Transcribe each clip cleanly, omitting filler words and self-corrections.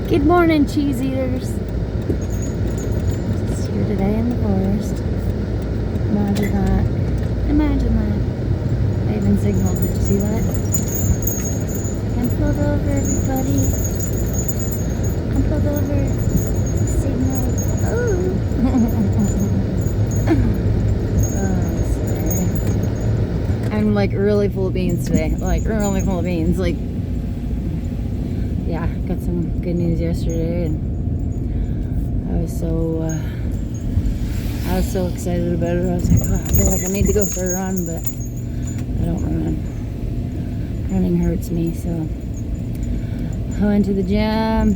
Good morning, cheese eaters. It's here today in the forest. Imagine that. Imagine that. I even signaled. Did you see that? I'm pulled over, everybody. I'm pulled over. Signal. Oh. Oh, sorry. I'm like really full of beans today. Like really full of beans. Like, yeah, got some good news yesterday, and I was so excited about it. I was like, oh, I feel like I need to go for a run, but I don't run. Running hurts me, so I went to the gym,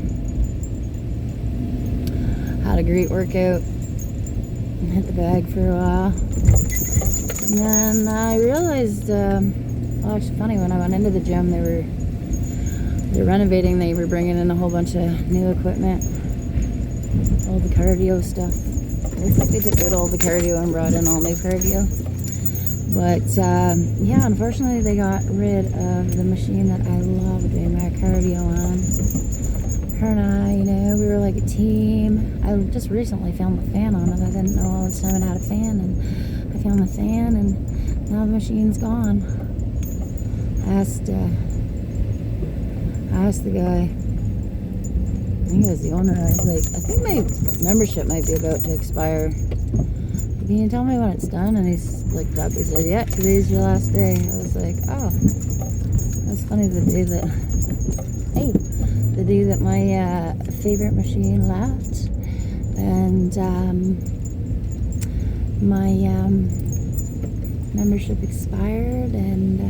had a great workout, and hit the bag for a while. And then I realized, well, actually funny, when I went into the gym, they're renovating. They were bringing in a whole bunch of new equipment, all the cardio stuff. It looks like they took out all the cardio and brought in all new cardio. But yeah, unfortunately they got rid of the machine that I love doing my cardio on. Her and I, you know, we were like a team. I just recently found the fan on it. I didn't know all this time it had a fan, and I found the fan, and now the machine's gone. I asked the guy, I think it was the owner, I was like, I think my membership might be about to expire. Can you tell me when it's done? And he's looked up, he said, yeah, today's your last day. I was like, oh, that's funny, the day that my favorite machine left, and my membership expired, and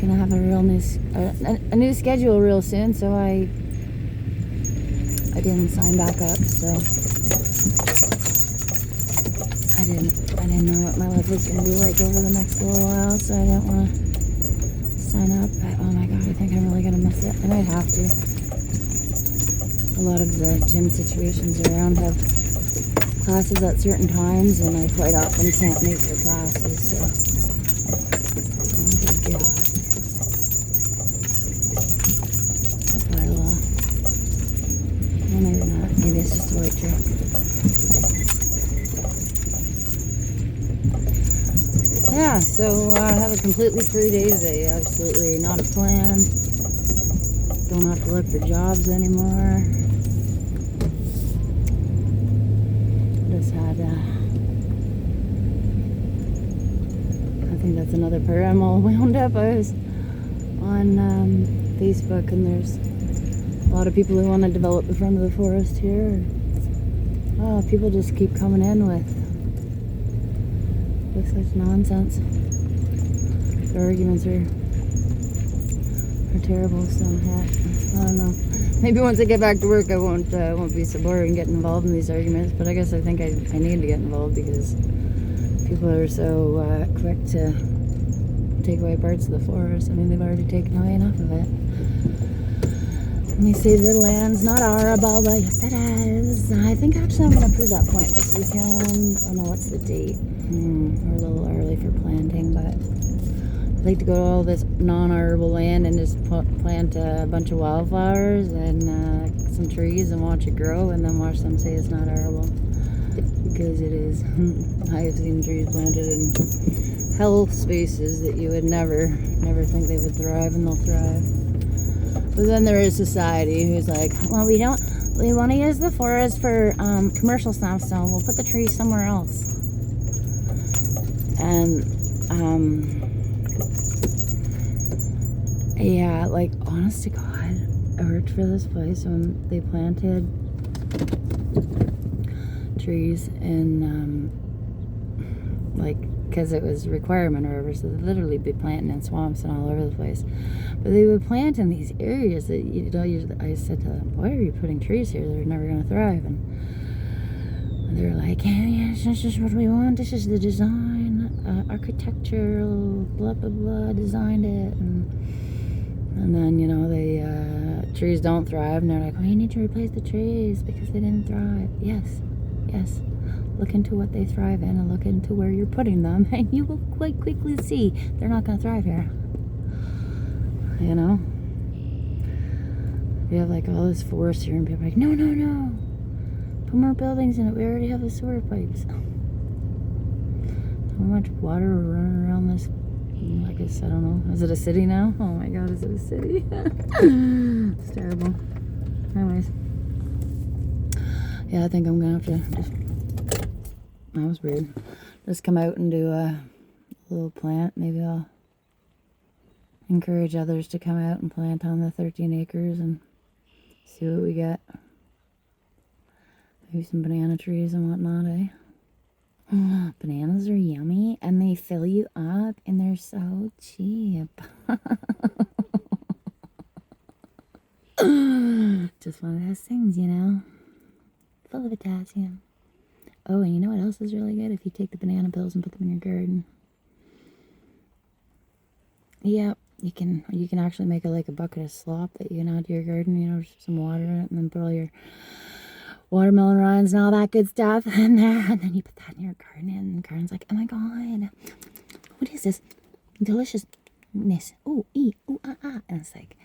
gonna have a new schedule real soon, so I didn't sign back up, so I didn't know what my life was gonna be like over the next little while, so I didn't want to sign up. But oh my god, I think I'm really gonna miss it. I might have to. A lot of the gym situations around have classes at certain times, and I quite often can't make the classes, so oh good god. Well, maybe not. Maybe it's just a white truck. Yeah, so I have a completely free day today. Absolutely not a plan. Don't have to look for jobs anymore. Just had, I think that's another part. I'm all wound up. I was on Facebook, and there's a lot of people who want to develop the front of the forest here. Oh, people just keep coming in with such nonsense. The arguments are terrible. So yeah, I don't know. Maybe once I get back to work, I won't be so bored and get involved in these arguments. But I guess I think I need to get involved, because people are so quick to take away parts of the forest. I mean, they've already taken away enough of it. And they say the land's not arable, but yes it is. I think actually I'm going to prove that point this weekend. Oh no, what's the date? We're a little early for planting, but I'd like to go to all this non-arable land and just plant a bunch of wildflowers and some trees and watch it grow, and then watch them say it's not arable, because it is. I have seen trees planted in hell spaces that you would never think they would thrive, and they'll thrive. But then there is society who's like, well, we want to use the forest for commercial stuff, so we'll put the trees somewhere else. And yeah, like, honest to God, I worked for this place when they planted trees in like, because it was a requirement or whatever, so they'd literally be planting in swamps and all over the place. But they would plant in these areas that you don't usually. I said to them, why are you putting trees here? They're never going to thrive. And they were like, yeah, this is what we want. This is the design. Architectural, blah, blah, blah, designed it. And then, you know, trees don't thrive. And they're like, well, you need to replace the trees because they didn't thrive. Yes. Look into what they thrive in, and look into where you're putting them, and you will quite quickly see they're not going to thrive here. You know? We have like all this forest here, and people are like, no, no, no. Put more buildings in it. We already have the sewer pipes. How much water running around this? I guess, I don't know. Is it a city now? Oh my god, is it a city? It's terrible. Anyways. Yeah, I think I'm gonna have to just... That was weird. Just come out and do a little plant. Maybe I'll encourage others to come out and plant on the 13 acres and see what we get. Maybe some banana trees and whatnot, eh? Bananas are yummy and they fill you up and they're so cheap. Just one of those things, you know? Full of potassium. Oh, and you know what else is really good? If you take the banana peels and put them in your garden. Yeah, you can actually make like a bucket of slop that you can add to your garden, you know, just some water in it, and then put all your watermelon rinds and all that good stuff in there, and then you put that in your garden, and the garden's like, oh my god, what is this deliciousness? Oh, eat, oh, ah, ah. And it's like,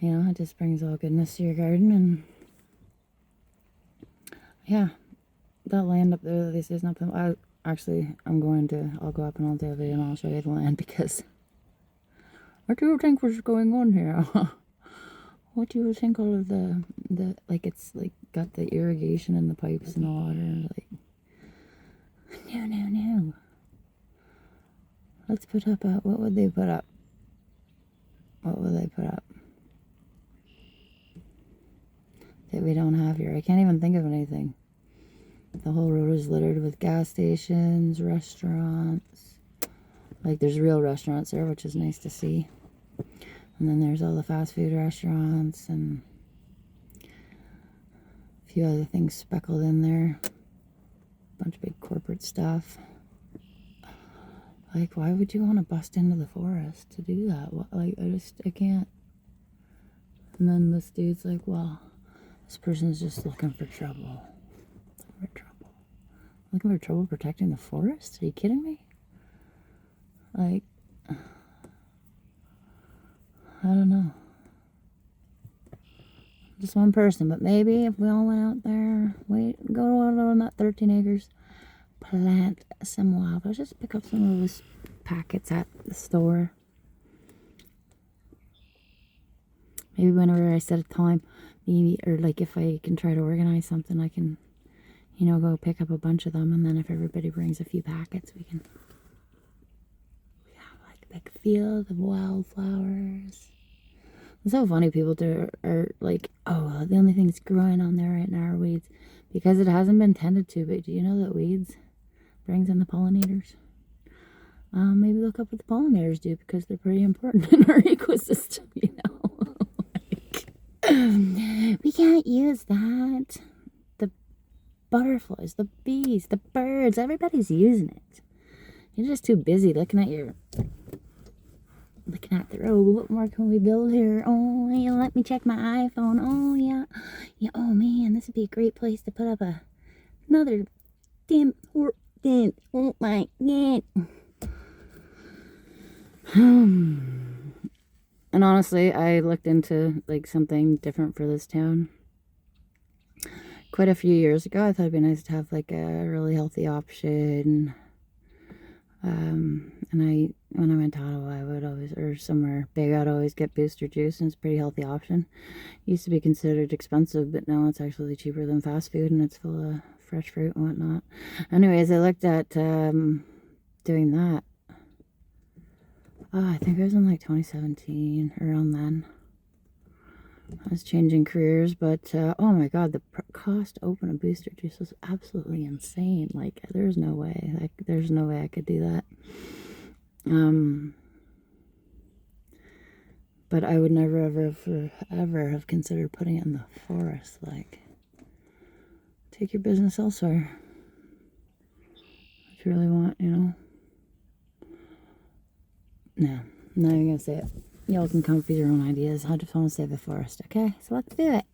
you know, it just brings all goodness to your garden. And yeah, that land up there that they say is not, I'll go up and I'll do a video and I'll show you the land, because what do you think was going on here? What do you think all of the like, it's like got the irrigation and the pipes and the water, like, no. Let's put up what would they put up? What would they put up that we don't have here? I can't even think of anything. The whole road is littered with gas stations, restaurants. Like, there's real restaurants there, which is nice to see. And then there's all the fast food restaurants and a few other things speckled in there. A bunch of big corporate stuff. Like, why would you want to bust into the forest to do that? Like, I can't. And then this dude's like, well, this person's just looking for trouble. Looking for trouble protecting the forest? Are you kidding me? Like, I don't know. Just one person, but maybe if we all went out there, go on that 13 acres, plant some wildflowers, just pick up some of those packets at the store. Maybe whenever I set a time, maybe, or like if I can try to organize something, I can, you know, go pick up a bunch of them, and then if everybody brings a few packets, we have like a big field of wildflowers. It's so funny, people are like, oh, the only things growing on there right now are weeds, because it hasn't been tended to. But do you know that weeds brings in the pollinators? Maybe look up what the pollinators do, because they're pretty important in our ecosystem, you know. Like, we can't use that. The butterflies, the bees, the birds, everybody's using it. You're just too busy looking at the road. What more can we build here? Oh, yeah, let me check my iPhone. Oh, yeah. Oh, man, this would be a great place to put up another damn. Oh, my God. And honestly, I looked into like something different for this town quite a few years ago. I thought it'd be nice to have like a really healthy option. And when I went to Ottawa, I would always, or somewhere big, I'd always get Booster Juice, and it's a pretty healthy option. It used to be considered expensive, but now it's actually cheaper than fast food, and it's full of fresh fruit and whatnot. Anyways, I looked at doing that. I think it was in like 2017, around then. I was changing careers, but oh my god, the cost to open a Booster Juice was absolutely insane. Like, there's no way. Like, there's no way I could do that. But I would never, ever have considered putting it in the forest. Like, take your business elsewhere. If you really want, you know. No, I'm not even gonna say it. Y'all can come up with your own ideas. I just want to save the forest, okay? So let's do it.